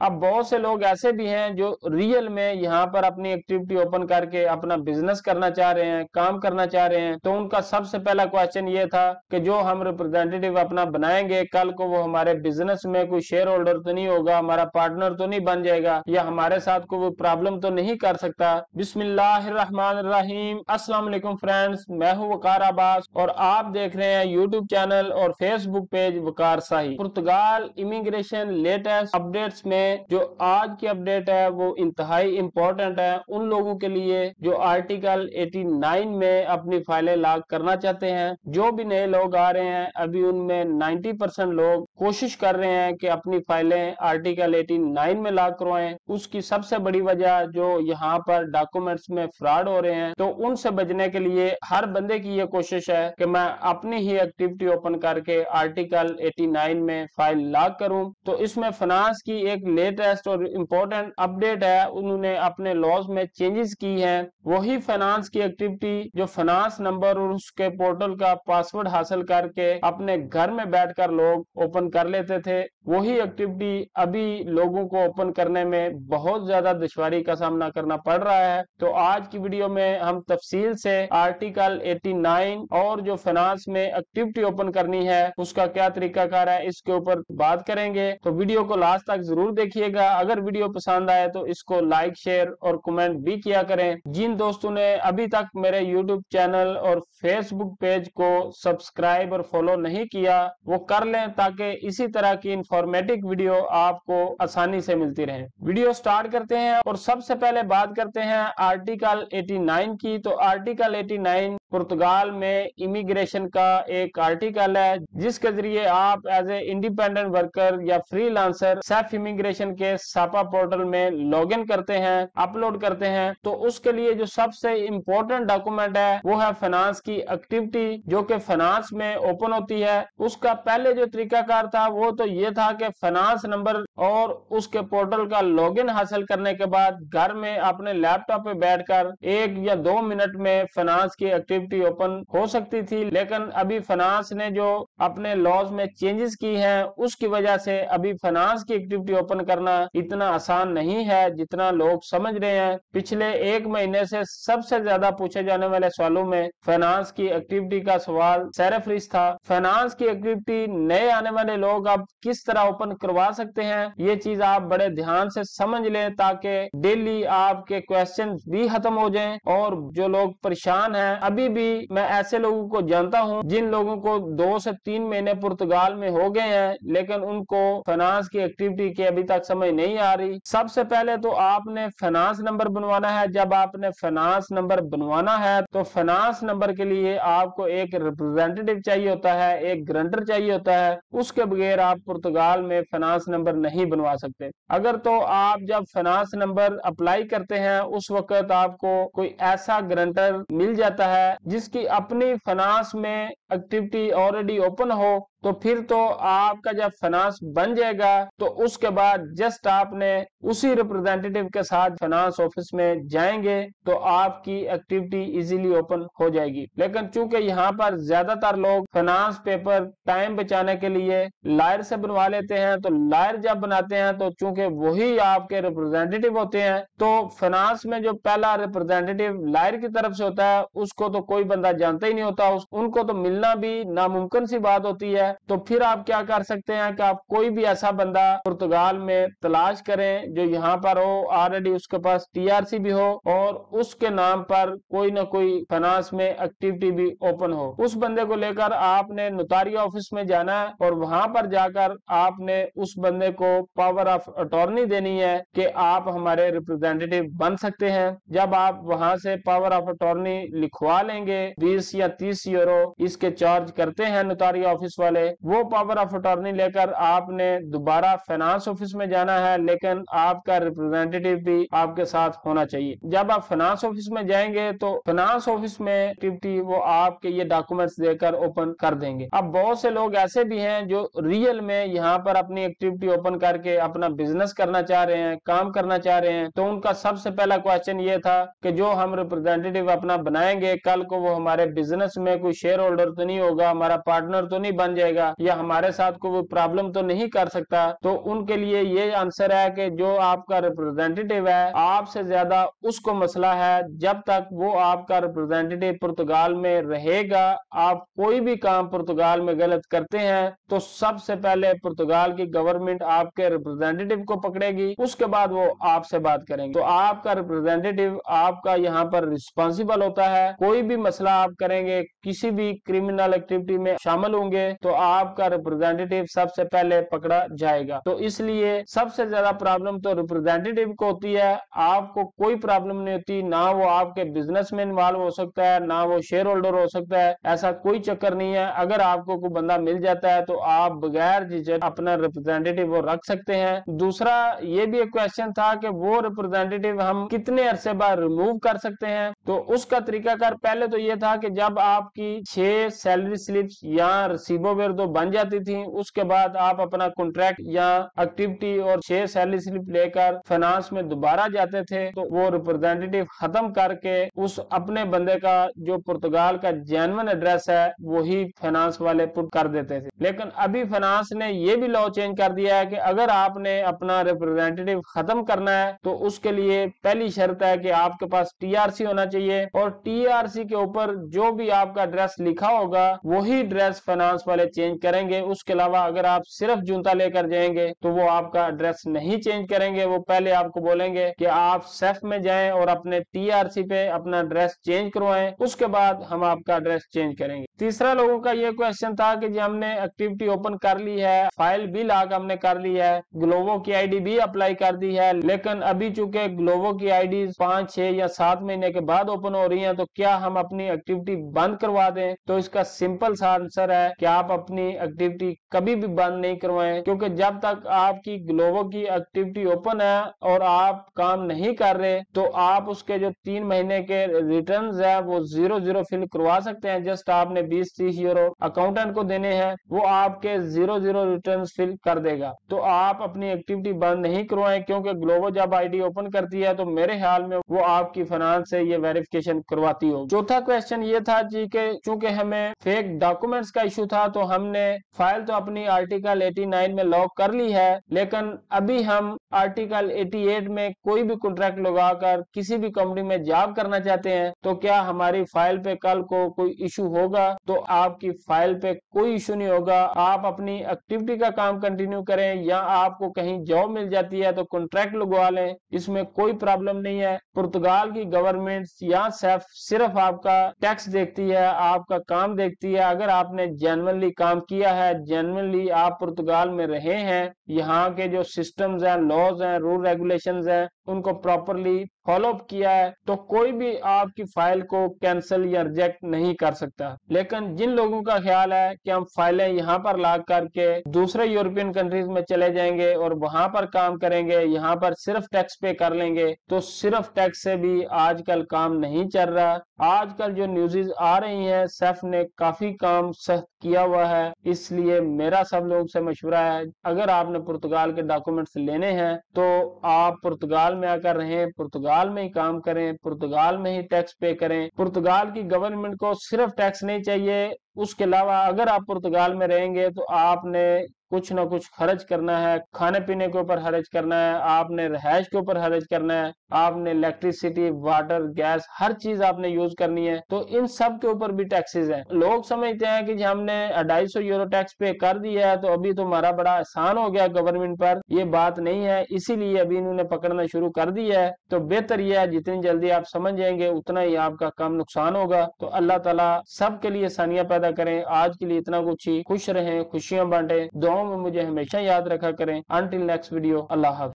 अब बहुत से लोग ऐसे भी हैं जो रियल में यहाँ पर अपनी एक्टिविटी ओपन करके अपना बिजनेस करना चाह रहे हैं, काम करना चाह रहे हैं। तो उनका सबसे पहला क्वेश्चन ये था कि जो हम रिप्रेजेंटेटिव अपना बनाएंगे, कल को वो हमारे बिजनेस में कोई शेयर होल्डर तो नहीं होगा, हमारा पार्टनर तो नहीं बन जाएगा, या हमारे साथ कोई प्रॉब्लम तो नहीं कर सकता। बिस्मिल्लाहिर्रहमानिर्रहीम। अस्सलाम वालेकुम फ्रेंड्स, मैं हूँ वकार अब्बास और आप देख रहे हैं यूट्यूब चैनल और फेसबुक पेज वकार शाही। पुर्तगाल इमिग्रेशन लेटेस्ट अपडेट्स में जो आज की अपडेट है वो इंतहाई इंपॉर्टेंट है उन लोगों के लिए जो आर्टिकल 89 में अपनी फाइलें लॉक करना चाहते हैं। जो भी नए लोग आ रहे हैं, अभी उनमें 90% लोग कोशिश कर रहे हैं कि अपनी फाइलें आर्टिकल 89 में लॉक करवाएं। उसकी सबसे बड़ी वजह जो यहाँ पर डॉक्यूमेंट्स में फ्रॉड हो रहे हैं, तो उनसे बचने के लिए हर बंदे की ये कोशिश है कि मैं अपनी ही एक्टिविटी ओपन करके आर्टिकल 89 में फाइल लॉक करूं। तो इसमें फाइनेंस की एक लेटेस्ट और इम्पोर्टेंट अपडेट है, उन्होंने अपने लॉज में चेंजेस की हैं। वही फाइनेंस की एक्टिविटी जो फाइनेंस नंबर और उसके पोर्टल का पासवर्ड हासिल करके अपने घर में बैठकर लोग ओपन कर लेते थे, वही एक्टिविटी अभी लोगों को ओपन करने में बहुत ज्यादा दुश्वारी का सामना करना पड़ रहा है। तो आज की वीडियो में हम तफसील से आर्टिकल 89 और जो फाइनेंस में एक्टिविटी ओपन करनी है उसका क्या तरीकाकार है, इसके ऊपर बात करेंगे। तो वीडियो को लास्ट तक जरूर देखिएगा। अगर वीडियो पसंद आए तो इसको लाइक, शेयर और कमेंट भी किया करें। जिन दोस्तों ने अभी तक मेरे यूट्यूब चैनल और फेसबुक पेज को सब्सक्राइब और फॉलो नहीं किया वो कर लें, ताकि इसी तरह की इंफॉर्मेटिव वीडियो आपको आसानी से मिलती रहे। वीडियो स्टार्ट करते हैं और सबसे पहले बात करते हैं आर्टिकल 89 की। तो आर्टिकल 89 पुर्तगाल में इमिग्रेशन का एक आर्टिकल है जिसके जरिए आप एज ए इंडिपेंडेंट वर्कर या फ्रीलांसर सेल्फ इमिग्रेशन के सापा पोर्टल में लॉगिन करते हैं, अपलोड करते हैं। तो उसके लिए जो सबसे इम्पोर्टेंट डॉक्यूमेंट है वो है फाइनेंस की एक्टिविटी, जो कि फाइनेंस में ओपन होती है। उसका पहले जो तरीकाकार था वो तो ये था कि फाइनेंस नंबर और उसके पोर्टल का लॉगिन हासिल करने के बाद घर में अपने लैपटॉप पे बैठकर 1 या 2 मिनट में फाइनेंस की एक्टिविटी ओपन हो सकती थी। लेकिन अभी फाइनेंस ने जो अपने लॉज में चेंजेस की हैं उसकी वजह से अभी फाइनेंस की एक्टिविटी ओपन करना इतना आसान नहीं है जितना लोग समझ रहे हैं। पिछले 1 महीने से सबसे ज्यादा पूछे जाने वाले सवालों में फाइनेंस की एक्टिविटी का सवाल सरफहरिस्त था। फाइनेंस की एक्टिविटी नए आने वाले लोग अब किस तरह ओपन करवा सकते हैं, ये चीज आप बड़े ध्यान से समझ लें ताकि डेली आपके क्वेश्चन भी खत्म हो जाएं। और जो लोग परेशान हैं, अभी भी मैं ऐसे लोगों को जानता हूं जिन लोगों को 2 से 3 महीने पुर्तगाल में हो गए हैं लेकिन उनको फाइनेंस की एक्टिविटी की अभी तक समझ नहीं आ रही। सबसे पहले तो आपने फाइनेंस नंबर बनवाना है। जब आपने फाइनेंस नंबर बनवाना है तो फाइनेंस नंबर के लिए आपको एक रिप्रेजेंटेटिव चाहिए होता है, एक गारंटर चाहिए होता है। उसके बगैर आप पुर्तगाल में फाइनेंस नंबर नहीं बनवा सकते। अगर तो आप जब फाइनेंस नंबर अप्लाई करते हैं उस वक्त आपको कोई ऐसा गारंटर मिल जाता है जिसकी अपनी फाइनेंस में एक्टिविटी ऑलरेडी ओपन हो, तो फिर तो आपका जब फाइनेंस बन जाएगा तो उसके बाद जस्ट आपने उसी रिप्रेजेंटेटिव के साथ फाइनेंस ऑफिस में जाएंगे तो आपकी एक्टिविटी इजीली ओपन हो जाएगी। लेकिन चूंकि यहाँ पर ज्यादातर लोग फाइनेंस पेपर टाइम बचाने के लिए लायर से बनवा लेते हैं, तो लायर जब बनाते हैं तो चूंकि वही आपके रिप्रेजेंटेटिव होते हैं, तो फाइनेंस में जो पहला रिप्रेजेंटेटिव लायर की तरफ से होता है उसको तो कोई बंदा जानता ही नहीं होता, उनको तो मिलना भी नामुमकिन सी बात होती है। तो फिर आप क्या कर सकते हैं कि आप कोई भी ऐसा बंदा पुर्तगाल में तलाश करें जो यहाँ पर हो, ऑलरेडी उसके पास टीआरसी भी हो और उसके नाम पर कोई ना कोई फाइनेंस में एक्टिविटी भी ओपन हो। उस बंदे को लेकर आपने नोटारी ऑफिस में जाना है और वहां पर जाकर आपने उस बंदे को पावर ऑफ अटॉर्नी देनी है कि आप हमारे रिप्रेजेंटेटिव बन सकते हैं। जब आप वहां से पावर ऑफ अटॉर्नी लिखवा लेंगे, 20 या 30 यूरो इसके चार्ज करते हैं नोटारी ऑफिस वाले, वो पावर ऑफ अटॉर्नी लेकर आपने दोबारा फाइनेंस ऑफिस में जाना है, लेकिन आपका रिप्रेजेंटेटिव भी आपके साथ होना चाहिए। जब आप फाइनेंस ऑफिस में जाएंगे तो फाइनेंस ऑफिस में एक्टिविटी वो आपके ये डॉक्यूमेंट्स देकर ओपन कर देंगे। अब बहुत से लोग ऐसे भी हैं जो रियल में यहाँ पर अपनी एक्टिविटी ओपन करके अपना बिजनेस करना चाह रहे हैं, काम करना चाह रहे हैं। तो उनका सबसे पहला क्वेश्चन ये था कि जो हम रिप्रेजेंटेटिव अपना बनाएंगे, कल को वो हमारे बिजनेस में कोई शेयर होल्डर तो नहीं होगा, हमारा पार्टनर तो नहीं बन जाएगा, जाएगा या हमारे साथ कोई प्रॉब्लम तो नहीं कर सकता। तो उनके लिए ये आंसर है कि जो आपका रिप्रेजेंटेटिव है आपसे ज्यादा उसको मसला है, जब तक वो आपका रिप्रेजेंटेटिव पुर्तगाल में रहेगा, आप कोई भी काम पुर्तगाल में गलत करते हैं तो सबसे पहले पुर्तगाल की गवर्नमेंट आपके रिप्रेजेंटेटिव को पकड़ेगी, उसके बाद वो आपसे बात करेंगे। तो आपका रिप्रेजेंटेटिव आपका यहाँ पर रिस्पॉन्सिबल होता है। कोई भी मसला आप करेंगे, किसी भी क्रिमिनल एक्टिविटी में शामिल होंगे तो आपका रिप्रेजेंटेटिव सबसे पहले पकड़ा जाएगा। तो इसलिए सबसे ज्यादा प्रॉब्लम तो रिप्रेजेंटेटिव को होती है, आपको कोई प्रॉब्लम नहीं होती। ना वो आपके बिजनेस में इन्वॉल्व हो सकता है, ना वो शेयर होल्डर हो सकता है, ऐसा कोई चक्कर नहीं है। अगर आपको कोई बंदा मिल जाता है तो आप बगैर झिझक अपना रिप्रेजेंटेटिव वो रख सकते हैं। दूसरा ये भी एक क्वेश्चन था कि वो रिप्रेजेंटेटिव हम कितने अरसे बाद रिमूव कर सकते हैं। तो उसका तरीकाकार पहले तो ये था कि जब आपकी 6 सैलरी स्लिप्स या रिसीवेबल तो बन जाती थी, उसके बाद आप अपना कॉन्ट्रैक्ट या एक्टिविटी और 6 सैलरी स्लिप लेकर फाइनेंस में दोबारा जाते थे, तो वो रिप्रेजेंटेटिव खत्म करके उस अपने बंदे का जो पुर्तगाल का जेन्युइन एड्रेस है वही फाइनेंस वाले पुट कर देते थे। लेकिन अभी फाइनेंस ने ये भी लॉ चेंज कर दिया है कि अगर आपने अपना रिप्रेजेंटेटिव खत्म करना है तो उसके लिए पहली शर्त है कि आपके पास टीआरसी होना चाहिए, और टीआरसी के ऊपर जो भी आपका एड्रेस लिखा होगा वही एड्रेस फाइनेंस वाले चेंज करेंगे। उसके अलावा अगर आप सिर्फ जूता लेकर जाएंगे तो वो आपका एड्रेस नहीं चेंज करेंगे। वो पहले आपको बोलेंगे कि आप सेफ में जाएं और अपने टीआरसी पे अपना एड्रेस चेंज करवाएं, उसके बाद हम आपका एड्रेस चेंज करेंगे। तीसरा लोगों का ये क्वेश्चन था कि जी हमने एक्टिविटी ओपन कर ली है, फाइल भी लाग हमने कर ली है, ग्लोबो की आईडी भी अप्लाई कर दी है, लेकिन अभी चूंकि ग्लोबो की आईडी 5, 6 या 7 महीने के बाद ओपन हो रही है, तो क्या हम अपनी एक्टिविटी बंद करवा दें? तो इसका सिंपल सा आंसर है कि आप अपनी एक्टिविटी कभी भी बंद नहीं करवाएं, क्योंकि जब तक आपकी ग्लोबो की एक्टिविटी ओपन है और आप काम नहीं कर रहे तो आप उसके जो 3 महीने के रिटर्न्स है वो 0 फिल करवा सकते हैं। जस्ट आपने 20-30 यूरो अकाउंटेंट को देने हैं, वो आपके 0 रिटर्न्स फिल कर देगा। तो आप अपनी एक्टिविटी बंद नहीं करवाएं, क्योंकि ग्लोबो जब आईडी ओपन करती है तो मेरे ख्याल में वो आपकी फाइनेंस से ये वेरिफिकेशन करवाती हो। चौथा क्वेश्चन ये था जी के चूंकि हमें फेक डॉक्यूमेंट्स का इशू था तो हमने फाइल तो अपनी आर्टिकल 89 में लॉक कर ली है, लेकिन अभी हम आर्टिकल 88 में कोई भी कॉन्ट्रैक्ट लगाकर किसी भी कंपनी में जॉब करना चाहते हैं, तो क्या हमारी फाइल पे कल को कोई इशू होगा? तो आपकी फाइल पे कोई इशू नहीं होगा। आप अपनी एक्टिविटी का काम कंटिन्यू करें, या आपको कहीं जॉब मिल जाती है तो कॉन्ट्रैक्ट लगवा लें, इसमें कोई प्रॉब्लम नहीं है। पुर्तगाल की गवर्नमेंट या सिर्फ आपका टैक्स देखती है, आपका काम देखती है। अगर आपने जेन्युइनली काम किया है, जेन्युइनली आप पुर्तगाल में रहे हैं, यहाँ के जो सिस्टम्स हैं, लॉज हैं, रूल रेगुलेशंस हैं, उनको प्रॉपरली फॉलो अप किया है, तो कोई भी आपकी फाइल को कैंसिल या रिजेक्ट नहीं कर सकता। लेकिन जिन लोगों का ख्याल है कि हम फाइलें यहाँ पर ला करके दूसरे यूरोपियन कंट्रीज में चले जाएंगे और वहां पर काम करेंगे, यहाँ पर सिर्फ टैक्स पे कर लेंगे, तो सिर्फ टैक्स से भी आजकल काम नहीं चल रहा। आजकल जो न्यूज़ आ रही हैं, सेफ ने काफी काम सख्त किया हुआ है। इसलिए मेरा सब लोगों से मशवरा है, अगर आपने पुर्तगाल के डॉक्यूमेंट्स लेने हैं तो आप पुर्तगाल में आकर रहें, पुर्तगाल में ही काम करें, पुर्तगाल में ही टैक्स पे करें। पुर्तगाल की गवर्नमेंट को सिर्फ टैक्स नहीं चाहिए, उसके अलावा अगर आप पुर्तगाल में रहेंगे तो आपने कुछ ना कुछ खर्च करना है, खाने पीने के ऊपर खर्च करना है, आपने रहायश के ऊपर खर्च करना है, आपने इलेक्ट्रिसिटी, वाटर, गैस, हर चीज आपने यूज करनी है। तो इन सब के ऊपर भी टैक्सेस हैं। लोग समझते हैं कि हमने 250 यूरो टैक्स पे कर दिया है तो अभी तो हमारा बड़ा आसान हो गया गवर्नमेंट पर। ये बात नहीं है, इसीलिए अभी इन्होंने पकड़ना शुरू कर दिया है। तो बेहतर यह है जितनी जल्दी आप समझ जाएंगे उतना ही आपका कम नुकसान होगा। तो अल्लाह ताला सबके लिए आसानियां पैदा करें। आज के लिए इतना कुछ ही। खुश रहें, खुशियां बांटें, दुआओं में मुझे हमेशा याद रखा करें। अंटिल नेक्स्ट वीडियो, अल्लाह हाफ़िज़।